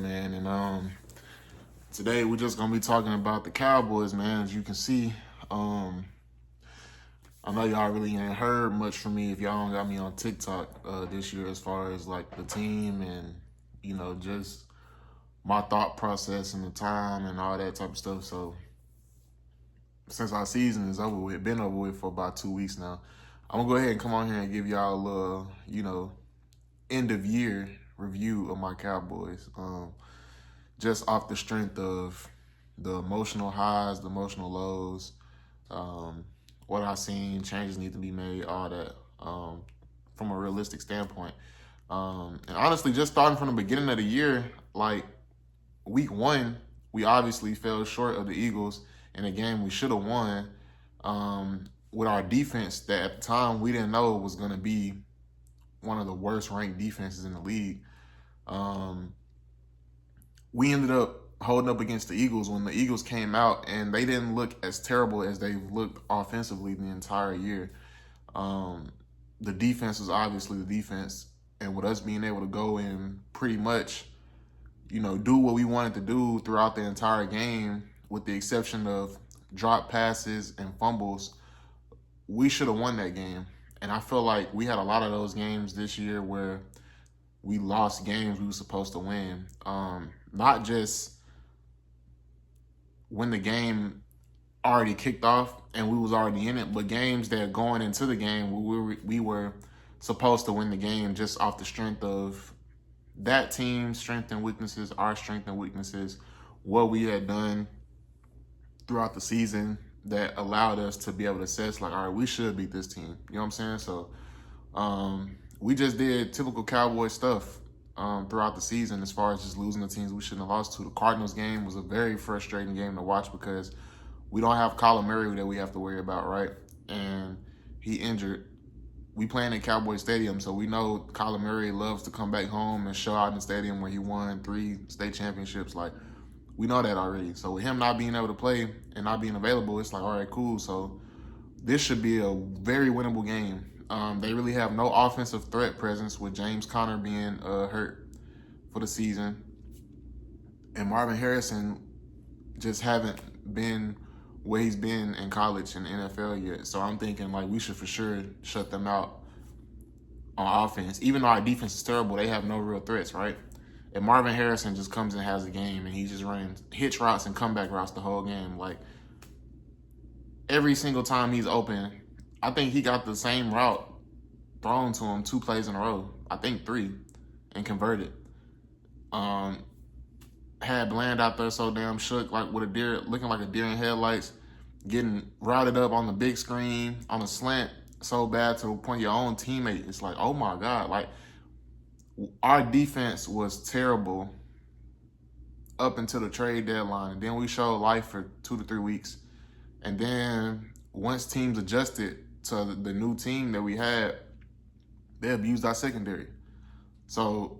man. And today we're just gonna be talking about the Cowboys, man. As you can see, I know y'all really ain't heard much from me if y'all don't got me on TikTok this year as far as like the team and just my thought process and the time and all that type of stuff. So since our season is over with, been over with for about 2 weeks now, I'm gonna go ahead and come on here and give y'all a little, end of year review of my Cowboys. Just off the strength of the emotional highs, the emotional lows, what I've seen, changes need to be made, all that, from a realistic standpoint. And honestly, just starting from the beginning of the year, like week 1, we obviously fell short of the Eagles in a game we should have won, with our defense that at the time we didn't know was going to be one of the worst ranked defenses in the league. We ended up holding up against the Eagles when the Eagles came out, and they didn't look as terrible as they've looked offensively the entire year. The defense was obviously the defense, and with us being able to go and pretty much, do what we wanted to do throughout the entire game, with the exception of drop passes and fumbles, we should have won that game. And I feel like we had a lot of those games this year where we lost games we were supposed to win. Not just when the game already kicked off and we was already in it, but games that going into the game we were supposed to win the game just off the strength of that team's strength and weaknesses, our strength and weaknesses, what we had done throughout the season that allowed us to be able to assess, like, all right, we should beat this team. You know what I'm saying? So we just did typical Cowboy stuff throughout the season as far as just losing the teams we shouldn't have lost to. The Cardinals game was a very frustrating game to watch because we don't have Kyler Murray that we have to worry about, right? And he injured. We playing at Cowboy Stadium, so we know Kyler Murray loves to come back home and show out in the stadium where he won 3 state championships. Like, we know that already. So with him not being able to play and not being available, it's like, all right, cool. So this should be a very winnable game. They really have no offensive threat presence with James Conner being hurt for the season. And Marvin Harrison just haven't been where he's been in college and NFL yet. So I'm thinking, like, we should for sure shut them out on offense. Even though our defense is terrible, they have no real threats, right? And Marvin Harrison just comes and has a game, and he's just running hitch routes and comeback routes the whole game. Like, every single time he's open, I think he got the same route thrown to him 2 plays in a row. I think 3, and converted. Had Bland out there so damn shook, like with a deer, looking like a deer in headlights, getting routed up on the big screen on a slant so bad to the point your own teammate. It's like, oh my God, like, our defense was terrible up until the trade deadline. And then we showed life for 2 to 3 weeks. And then once teams adjusted to the new team that we had, they abused our secondary. So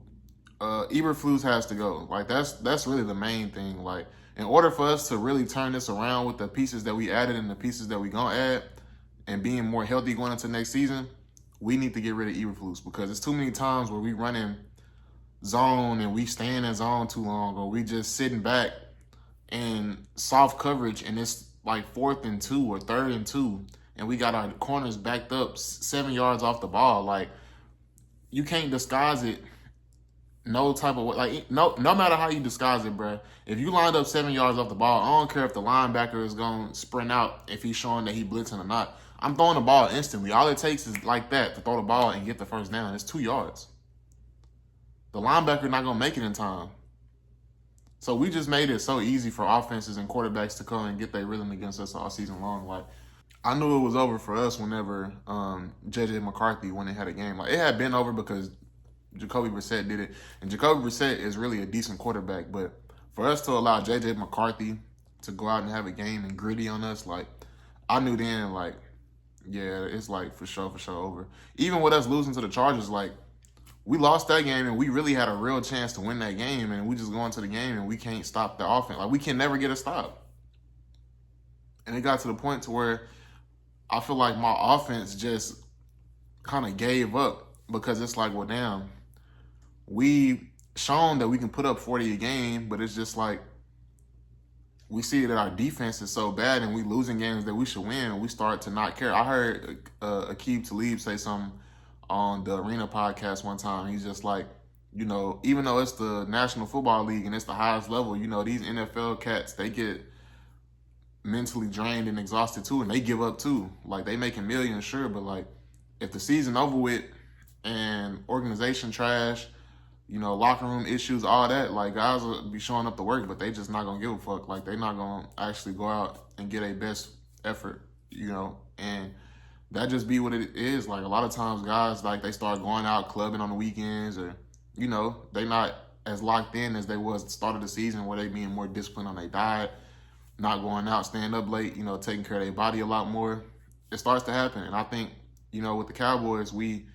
Eberflus has to go. Like, that's really the main thing. Like, in order for us to really turn this around with the pieces that we added and the pieces that we gonna add and being more healthy going into next season, we need to get rid of Eberflus, because it's too many times where we running zone and we staying in zone too long, or we just sitting back in soft coverage and it's like 4th and 2 or 3rd and 2, and we got our corners backed up 7 yards off the ball. Like, you can't disguise it no type of way. Like, no matter how you disguise it, bro. If you lined up 7 yards off the ball, I don't care if the linebacker is going to sprint out if he's showing that he blitzing or not. I'm throwing the ball instantly. All it takes is like that to throw the ball and get the first down. It's 2 yards. The linebacker not going to make it in time. So we just made it so easy for offenses and quarterbacks to come and get their rhythm against us all season long. Like, I knew it was over for us whenever J.J. McCarthy, when they had a game. Like, it had been over because Jacoby Brissett did it. And Jacoby Brissett is really a decent quarterback. But for us to allow J.J. McCarthy to go out and have a game and gritty on us, like, I knew then, like, yeah, it's like for sure over. Even with us losing to the Chargers, like, we lost that game and we really had a real chance to win that game, and we just go into the game and we can't stop the offense. Like, we can never get a stop. And it got to the point to where I feel like my offense just kind of gave up, because it's like, well, damn, we shown that we can put up 40 a game, but it's just like we see that our defense is so bad and we losing games that we should win. We start to not care. I heard Aqib Talib say something on the Arena podcast one time. He's just like, you know, even though it's the National Football League and it's the highest level, you know, these NFL cats, they get mentally drained and exhausted too, and they give up too. Like, they making millions, sure, but like, if the season over with and organization trash, you know, locker room issues, all that, like, guys will be showing up to work, but they just not gonna give a fuck. Like, they not gonna actually go out and get a best effort, you know, and that just be what it is. Like, a lot of times guys, like, they start going out clubbing on the weekends, or, you know, they not as locked in as they was at the start of the season, where they being more disciplined on their diet, not going out, staying up late, you know, taking care of their body a lot more. It starts to happen. And I think, you know, with the Cowboys, we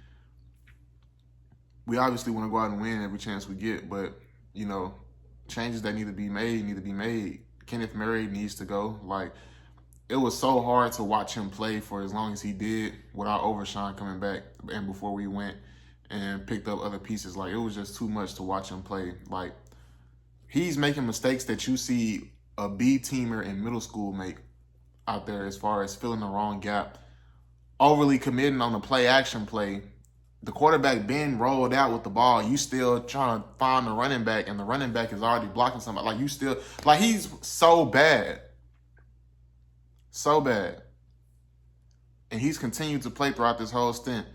obviously want to go out and win every chance we get, but, you know, changes that need to be made. Kenneth Murray needs to go. Like, it was so hard to watch him play for as long as he did without Overshawn coming back and before we went and picked up other pieces. Like, it was just too much to watch him play. Like, he's making mistakes that you see a B teamer in middle school make out there, as far as filling the wrong gap, overly committing on the play action play. The quarterback being rolled out with the ball, you still trying to find the running back, and the running back is already blocking somebody. Like, you still, like, he's so bad. So bad. And he's continued to play throughout this whole stint.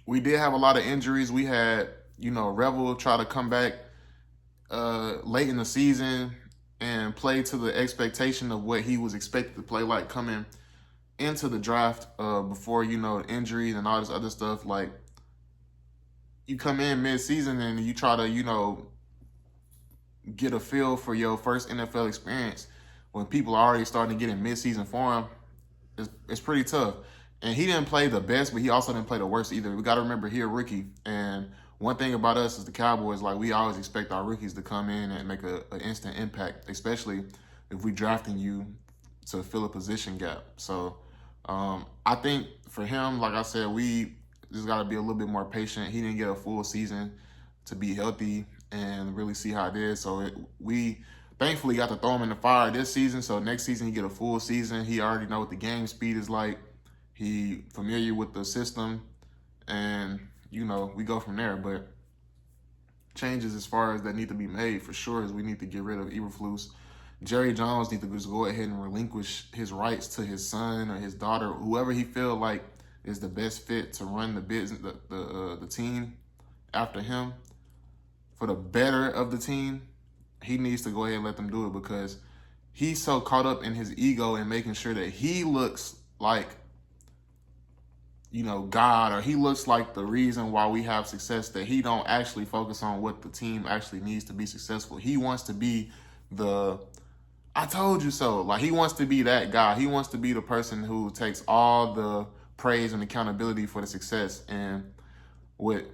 We did have a lot of injuries. We had, you know, Revel try to come back late in the season and play to the expectation of what he was expected to play like coming into the draft before, you know, injuries and all this other stuff. Like, you come in mid-season and you try to, you know, get a feel for your first NFL experience when people are already starting to get in mid-season form. It's pretty tough. And he didn't play the best, but he also didn't play the worst either. We got to remember, he a rookie. And one thing about us is the Cowboys, like, we always expect our rookies to come in and make an instant impact, especially if we drafting you to fill a position gap. So I think for him, like I said, we just got to be a little bit more patient. He didn't get a full season to be healthy and really see how it is. So we thankfully got to throw him in the fire this season. So next season he get a full season. He already know what the game speed is like. He familiar with the system, and, you know, we go from there. But changes as far as that need to be made for sure is we need to get rid of Eberflus. Jerry Jones needs to just go ahead and relinquish his rights to his son or his daughter, whoever he feel like is the best fit to run the business, the team after him. For the better of the team, he needs to go ahead and let them do it, because he's so caught up in his ego and making sure that he looks like, you know, God, or he looks like the reason why we have success, that he don't actually focus on what the team actually needs to be successful. He wants to be the I told you so. Like, he wants to be that guy. He wants to be the person who takes all the praise and accountability for the success. And with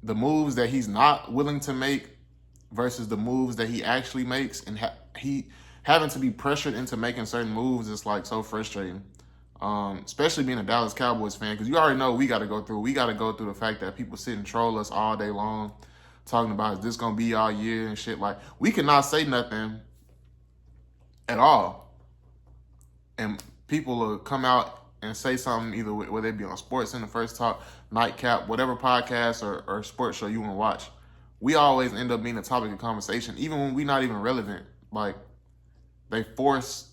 the moves that he's not willing to make versus the moves that he actually makes, and he having to be pressured into making certain moves, is like so frustrating. Especially being a Dallas Cowboys fan, because you already know we got to go through the fact that people sit and troll us all day long, talking about, is this going to be our year and shit. Like, we cannot say nothing at all, and people will come out and say something, either whether it be on Sports in the First Talk, Nightcap, whatever podcast or sports show you want to watch. We always end up being a topic of conversation, even when we're not even relevant. Like, they force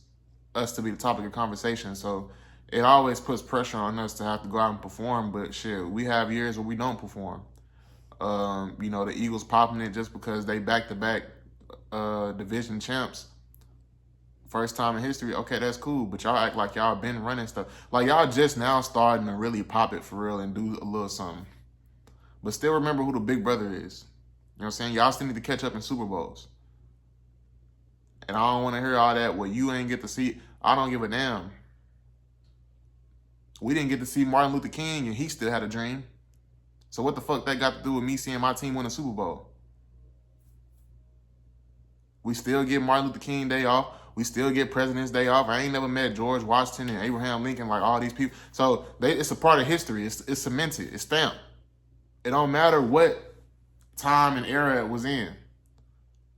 us to be the topic of conversation. So it always puts pressure on us to have to go out and perform. But shit, we have years where we don't perform. You know, the Eagles popping it just because they back-to-back division champs. First time in history. Okay, that's cool. But y'all act like y'all been running stuff. Like, y'all just now starting to really pop it for real and do a little something. But still remember who the big brother is. You know what I'm saying? Y'all still need to catch up in Super Bowls. And I don't want to hear all that, well, you ain't get to see. I don't give a damn. We didn't get to see Martin Luther King, and he still had a dream. So what the fuck that got to do with me seeing my team win a Super Bowl? We still get Martin Luther King Day off. We still get President's Day off. I ain't never met George Washington and Abraham Lincoln, like all these people. So it's a part of history. It's cemented. It's stamped. It don't matter what time and era it was in.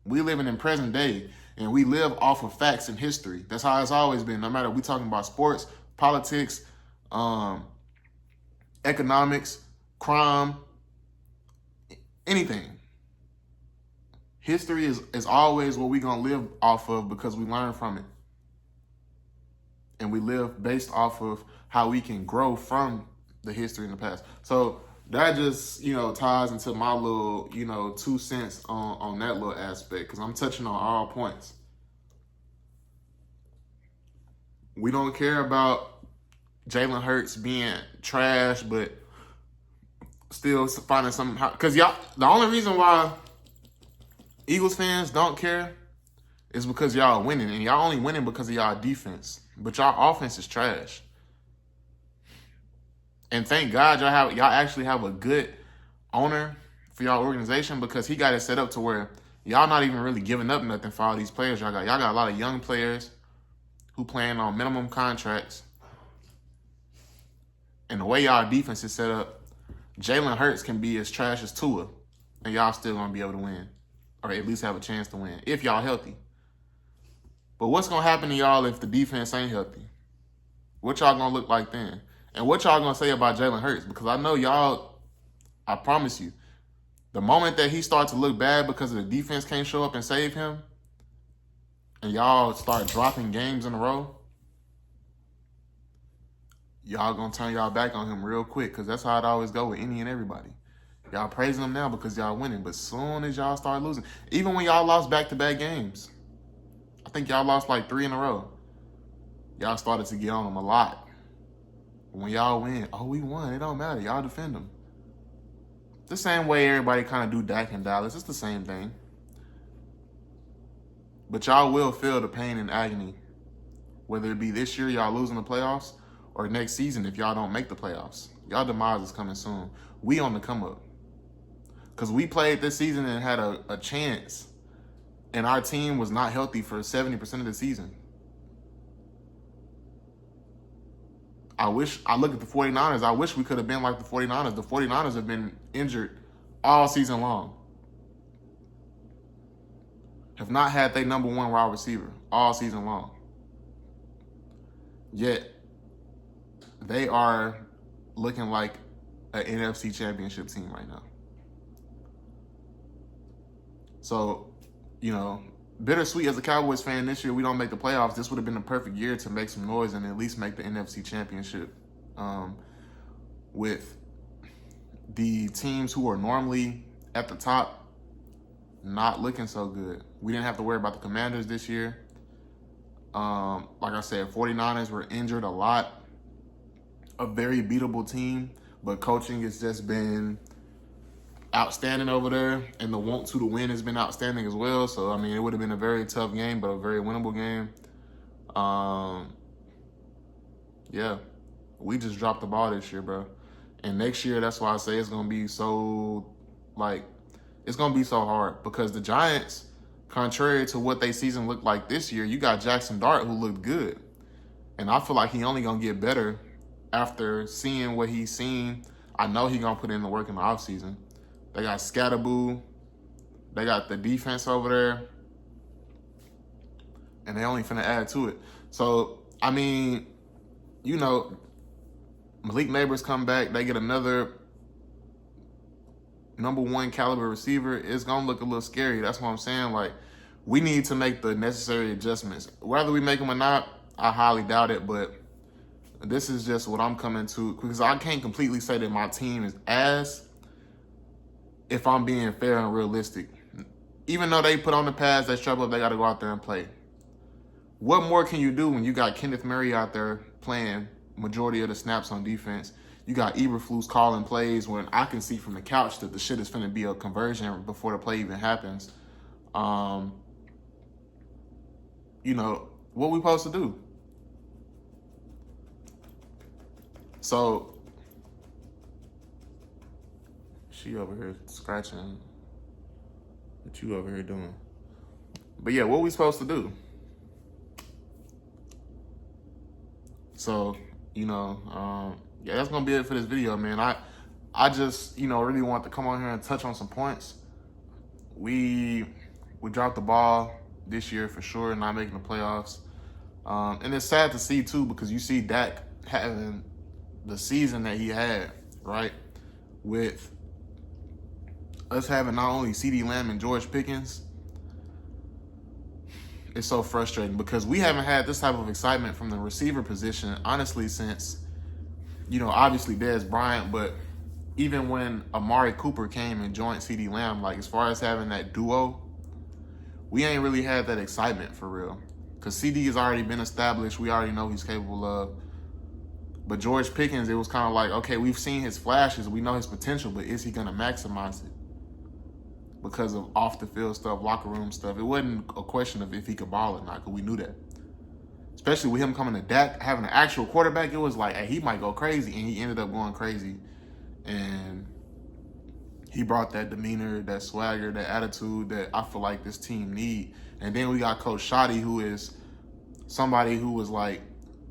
We living in present day, and we live off of facts and history. That's how it's always been. No matter we talking about sports, politics, economics, crime, anything. History is always what we gonna live off of because we learn from it. And we live based off of how we can grow from the history in the past. So that just, ties into my little, 2 cents on that little aspect, because I'm touching on all points. We don't care about Jalen Hurts being trash, but still finding something. Because y'all, the only reason why Eagles fans don't care is because y'all are winning, and y'all only winning because of y'all defense. But y'all offense is trash. And thank God y'all actually have a good owner for y'all organization, because he got it set up to where y'all not even really giving up nothing for all these players y'all got. Y'all got a lot of young players who playing on minimum contracts. And the way y'all defense is set up, Jalen Hurts can be as trash as Tua, and y'all still gonna be able to win, or at least have a chance to win if y'all healthy. But what's gonna happen to y'all if the defense ain't healthy? What y'all gonna look like then? And what y'all gonna say about Jalen Hurts? Because I know y'all, I promise you, the moment that he starts to look bad because the defense can't show up and save him, and y'all start dropping games in a row, y'all gonna turn y'all back on him real quick, because that's how it always go with any and everybody. Y'all praising him now because y'all winning, but soon as y'all start losing, even when y'all lost back-to-back games, I think y'all lost like 3 in a row, y'all started to get on him a lot. When y'all win, oh, we won, it don't matter, y'all defend them. The same way everybody kind of do Dak and Dallas, it's the same thing. But y'all will feel the pain and agony, whether it be this year y'all losing the playoffs, or next season if y'all don't make the playoffs. Y'all demise is coming soon. We on the come up. Because we played this season and had a chance, and our team was not healthy for 70% of the season. I look at the 49ers, I wish we could have been like the 49ers. The 49ers have been injured all season long. Have not had their number 1 wide receiver all season long. Yet, they are looking like an NFC championship team right now. So, bittersweet as a Cowboys fan this year, we don't make the playoffs. This would have been the perfect year to make some noise and at least make the NFC championship. With the teams who are normally at the top not looking so good. We didn't have to worry about the Commanders this year. Like I said, 49ers were injured a lot. A very beatable team, but coaching has just been outstanding over there, and the want to win has been outstanding as well. So, I mean, it would have been a very tough game, but a very winnable game. Yeah, we just dropped the ball this year, bro. And next year, that's why I say it's going to be so, it's going to be so hard, because the Giants, contrary to what their season looked like this year, you got Jackson Dart, who looked good. And I feel like he only going to get better after seeing what he's seen. I know he's going to put in the work in the offseason. They got Scatterboo. They got the defense over there. And they only finna add to it. So, I mean, Malik Neighbors come back. They get another number 1 caliber receiver. It's going to look a little scary. That's what I'm saying. We need to make the necessary adjustments. Whether we make them or not, I highly doubt it. But this is just what I'm coming to. Because I can't completely say that my team is ass if I'm being fair and realistic. Even though they put on the pads, they struggle, they got to go out there and play. What more can you do when you got Kenneth Murray out there playing majority of the snaps on defense? You got Eberflus calling plays when I can see from the couch that the shit is finna be a conversion before the play even happens. What we supposed to do? So, she over here scratching. What you over here doing? But yeah, what we supposed to do? So, yeah, that's gonna be it for this video, man. I just, really want to come on here and touch on some points. We dropped the ball this year for sure, not making the playoffs. And it's sad to see too, because you see Dak having the season that he had, right? With us having not only CeeDee Lamb and George Pickens, it's so frustrating because we haven't had this type of excitement from the receiver position, honestly, since, obviously Dez Bryant, but even when Amari Cooper came and joined CeeDee Lamb, like as far as having that duo, we ain't really had that excitement for real. Because CD has already been established. We already know he's capable of. But George Pickens, it was kind of like, okay, we've seen his flashes. We know his potential, but is he going to maximize it? Because of off-the-field stuff, locker room stuff. It wasn't a question of if he could ball or not, because we knew that. Especially with him coming to Dak, having an actual quarterback, it was like, hey, he might go crazy. And he ended up going crazy. And he brought that demeanor, that swagger, that attitude that I feel like this team need. And then we got Coach Shoddy, who is somebody who was like,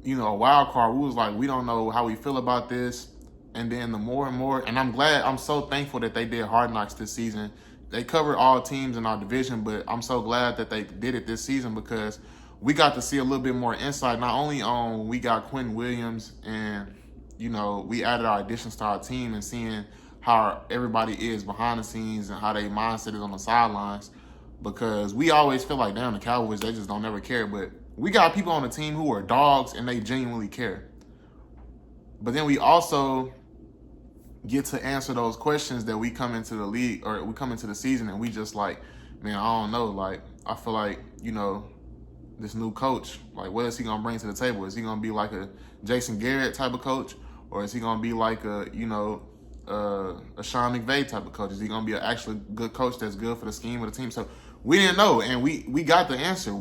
a wild card. We was like, we don't know how we feel about this. And then the more and more, and I'm so thankful that they did Hard Knocks this season. They covered all teams in our division, but I'm so glad that they did it this season because we got to see a little bit more insight, not only on we got Quentin Williams and, we added our additions to our team and seeing how everybody is behind the scenes and how their mindset is on the sidelines, because we always feel like, damn, the Cowboys, they just don't ever care. But we got people on the team who are dogs and they genuinely care. But then we also get to answer those questions that we come into the league or we come into the season and we just like, man, I don't know. Like, I feel like, this new coach, like, what is he going to bring to the table? Is he going to be like a Jason Garrett type of coach? Or is he going to be like a Sean McVay type of coach? Is he going to be an actually good coach that's good for the scheme of the team? So we didn't know, and we got the answer.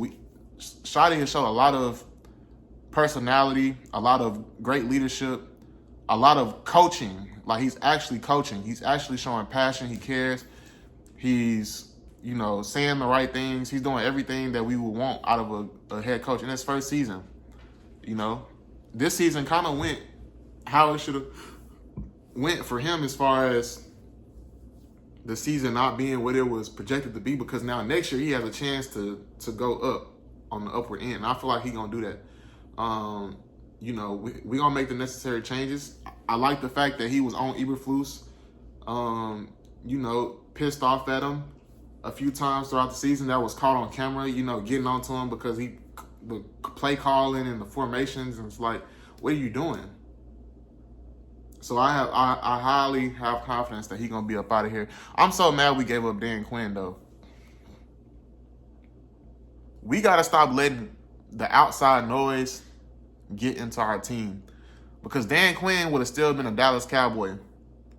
Shoddy has showed a lot of personality, a lot of great leadership, a lot of coaching. Like, he's actually coaching. He's actually showing passion. He cares. He's, saying the right things. He's doing everything that we would want out of a head coach in his first season. This season kind of went how it should have went for him as far as the season not being what it was projected to be, because now next year he has a chance to go up on the upward end. And I feel like he's going to do that. We're going to make the necessary changes. I like the fact that he was on Eberflus, pissed off at him a few times throughout the season. That was caught on camera, getting onto him because the play calling and the formations, and it's like, what are you doing? So I highly have confidence that he's going to be up out of here. I'm so mad we gave up Dan Quinn, though. We got to stop letting the outside noise get into our team, because Dan Quinn would have still been a Dallas Cowboy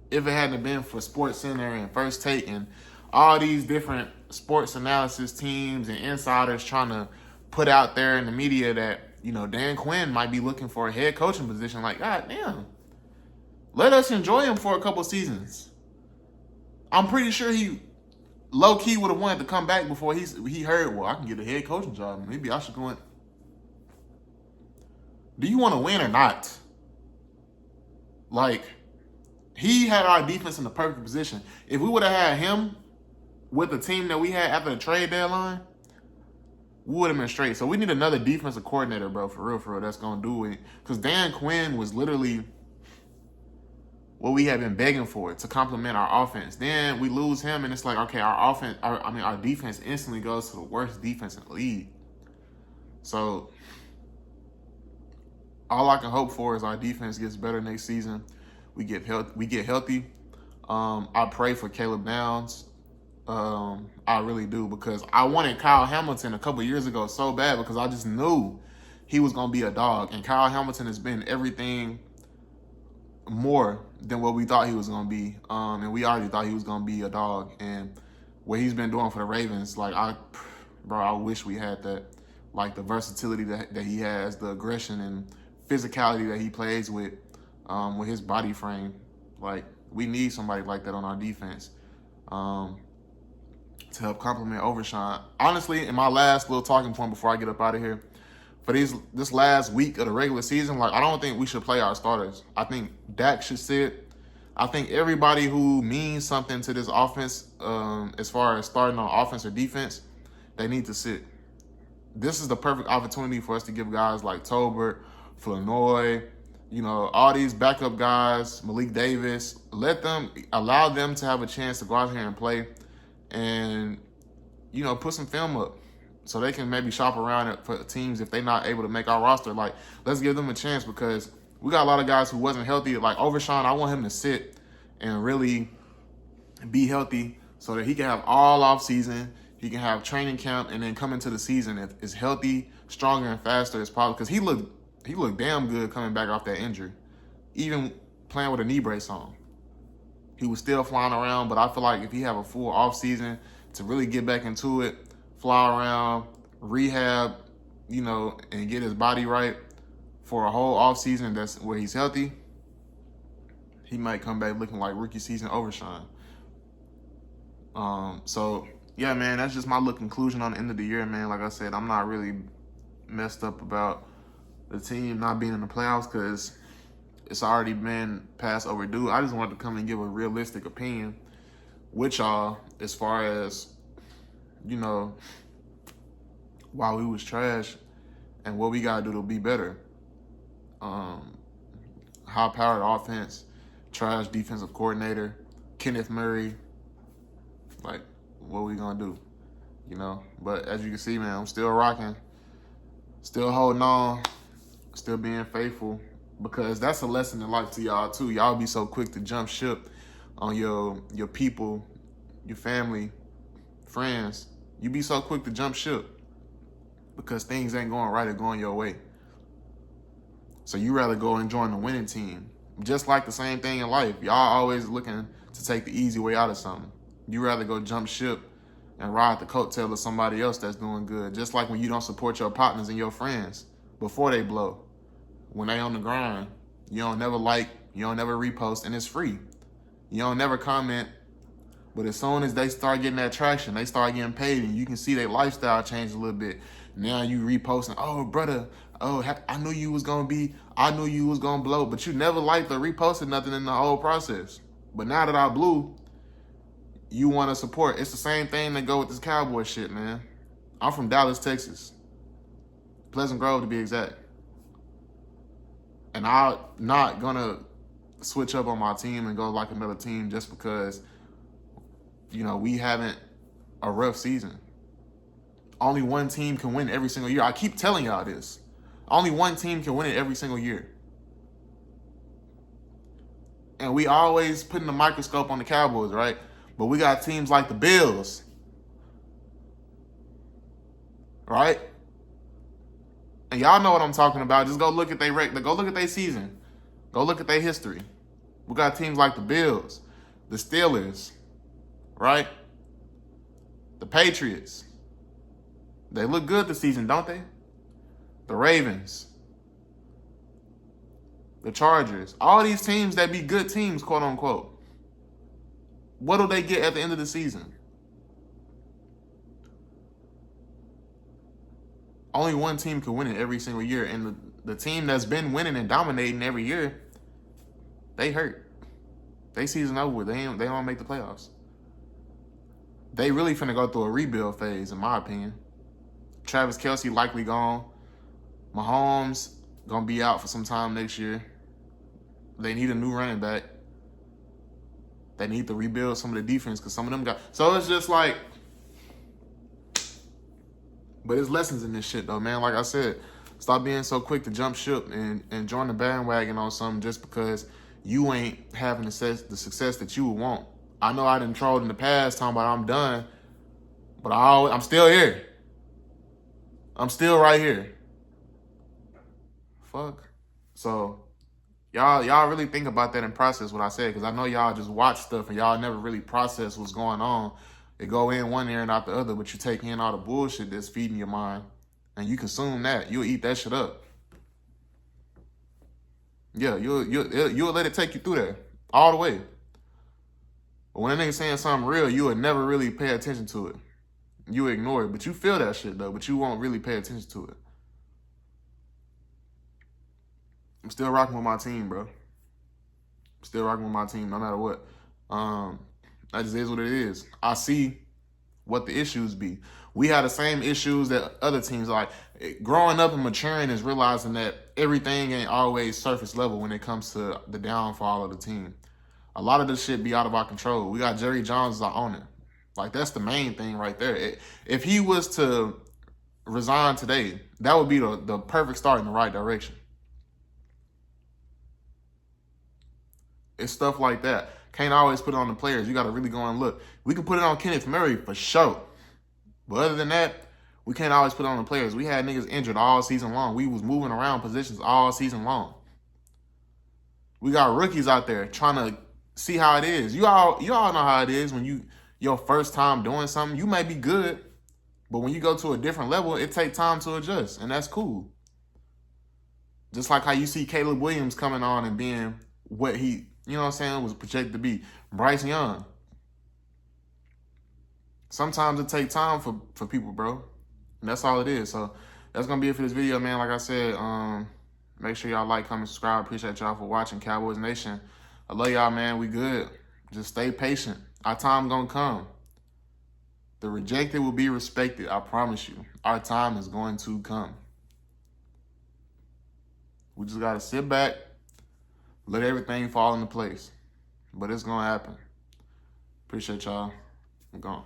if it hadn't been for SportsCenter and First Take and all these different sports analysis teams and insiders trying to put out there in the media that, Dan Quinn might be looking for a head coaching position. Like, God damn. Let us enjoy him for a couple seasons. I'm pretty sure he low-key would have wanted to come back before he heard, well, I can get a head coaching job. Maybe I should go in. Do you want to win or not? Like, he had our defense in the perfect position. If we would have had him with the team that we had after the trade deadline, we would have been straight. So we need another defensive coordinator, bro, for real, that's going to do it. Because Dan Quinn was literally what we had been begging for to complement our offense. Then we lose him, and it's like, okay, our defense instantly goes to the worst defense in the league. So all I can hope for is our defense gets better next season. We get healthy. I pray for Caleb Downs. I really do, because I wanted Kyle Hamilton a couple years ago so bad, because I just knew he was going to be a dog. And Kyle Hamilton has been everything more than what we thought he was going to be. And we already thought he was going to be a dog. And what he's been doing for the Ravens, like, I wish we had that. Like, the versatility that he has, the aggression and physicality that he plays with his body frame. Like, we need somebody like that on our defense to help complement Overshawn. Honestly, in my last little talking point before I get up out of here, for this last week of the regular season, like, I don't think we should play our starters. I think Dak should sit. I think everybody who means something to this offense, as far as starting on offense or defense, they need to sit. This is the perfect opportunity for us to give guys like Tolbert, Flournoy, all these backup guys, Malik Davis, allow them to have a chance to go out here and play and, put some film up so they can maybe shop around for teams if they're not able to make our roster. Like, let's give them a chance because we got a lot of guys who wasn't healthy. Like Overshawn, I want him to sit and really be healthy so that he can have all off season. He can have training camp and then come into the season as healthy, stronger, and faster as possible. Because he looked damn good coming back off that injury. Even playing with a knee brace on. He was still flying around, but I feel like if he have a full off season to really get back into it, fly around, rehab, and get his body right for a whole off season that's where he's healthy, he might come back looking like rookie season Overshawn. So yeah, man, that's just my little conclusion on the end of the year, man. Like I said, I'm not really messed up about the team not being in the playoffs because it's already been past overdue. I just wanted to come and give a realistic opinion with y'all as far as, why we was trash and what we got to do to be better. High-powered offense, trash defensive coordinator, Kenneth Murray. Like, what we going to do? But as you can see, man, I'm still rocking, still holding on, still being faithful because that's a lesson in life to y'all, too. Y'all be so quick to jump ship on your people, your family, friends. You be so quick to jump ship because things ain't going right or going your way. So you rather go and join the winning team. Just like the same thing in life. Y'all always looking to take the easy way out of something. You rather go jump ship and ride the coattail of somebody else that's doing good. Just like when you don't support your partners and your friends before they blow. When they on the grind, you don't never like, you don't never repost, and it's free. You don't never comment. But as soon as they start getting that traction, they start getting paid, and you can see their lifestyle change a little bit. Now you reposting, oh, brother, I knew you was going to blow, but you never liked or reposted nothing in the whole process. But now that I blew, you want to support. It's the same thing that go with this Cowboy shit, man. I'm from Dallas, Texas. Pleasant Grove, to be exact. And I'm not going to switch up on my team and go like another team just because, we haven't a rough season. Only one team can win every single year. I keep telling y'all this. Only one team can win it every single year. And we always putting the microscope on the Cowboys, right? But we got teams like the Bills, right? And y'all know what I'm talking about. Just go look at their season. Go look at their history. We got teams like the Bills, the Steelers, right? The Patriots. They look good this season, don't they? The Ravens, the Chargers, all these teams that be good teams, quote unquote. What do they get at the end of the season? Only one team can win it every single year. And the team that's been winning and dominating every year, they hurt. They season over with. They don't make the playoffs. They really finna go through a rebuild phase, in my opinion. Travis Kelce likely gone. Mahomes gonna be out for some time next year. They need a new running back. They need to rebuild some of the defense because some of them got. So it's just like, but there's lessons in this shit though, man. Like I said, stop being so quick to jump ship and join the bandwagon on something just because you ain't having the success that you would want. I know I done trolled in the past talking about I'm done, but I'm still here. I'm still right here. Fuck. So y'all really think about that and process what I said, because I know y'all just watch stuff and y'all never really process what's going on. It go in one ear and out the other, but you take in all the bullshit that's feeding your mind and you consume that. You'll eat that shit up. Yeah, you'll let it take you through there all the way. But when a nigga saying something real, you would never really pay attention to it. You ignore it, but you feel that shit though, but you won't really pay attention to it. I'm still rocking with my team, bro. Still rocking with my team no matter what. That just is what it is. I see what the issues be. We had the same issues that other teams like. Growing up and maturing is realizing that everything ain't always surface level when it comes to the downfall of the team. A lot of this shit be out of our control. We got Jerry Jones as our owner. Like, that's the main thing right there. If he was to resign today, that would be the perfect start in the right direction. It's stuff like that. Can't always put it on the players. You got to really go and look. We can put it on Kenneth Murray for sure. But other than that, we can't always put it on the players. We had niggas injured all season long. We was moving around positions all season long. We got rookies out there trying to see how it is. You all know how it is when your first time doing something. You may be good, but when you go to a different level, it takes time to adjust, and that's cool. Just like how you see Caleb Williams coming on and being what he, you know what I'm saying, was projected to be. Bryce Young. Sometimes it takes time for people, bro. And that's all it is. So that's going to be it for this video, man. Like I said, make sure y'all like, comment, subscribe. Appreciate y'all for watching Cowboys Nation. I love y'all, man. We good. Just stay patient. Our time going to come. The rejected will be respected. I promise you. Our time is going to come. We just got to sit back, let everything fall into place. But it's going to happen. Appreciate y'all. I'm gone.